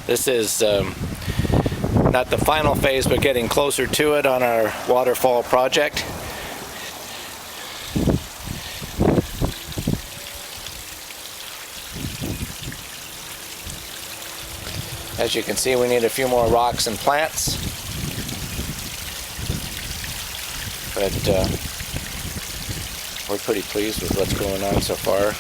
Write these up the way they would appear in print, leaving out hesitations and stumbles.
This is not the final phase, but getting closer to it on our Waterfall project. As you can see, we need a few more rocks and plants, but we're pretty pleased with what's going on so far.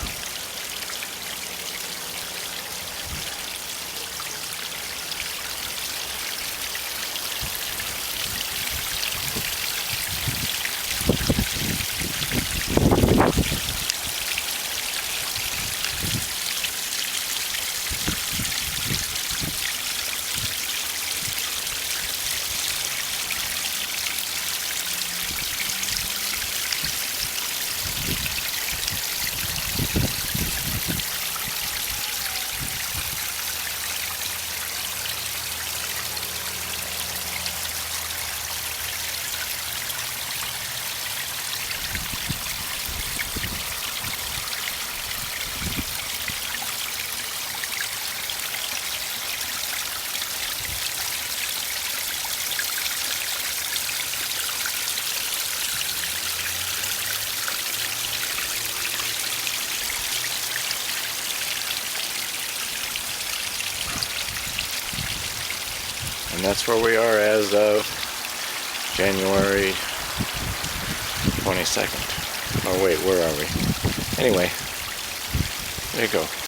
And that's where we are as of January 22nd. Oh wait, where are we? Anyway, there you go.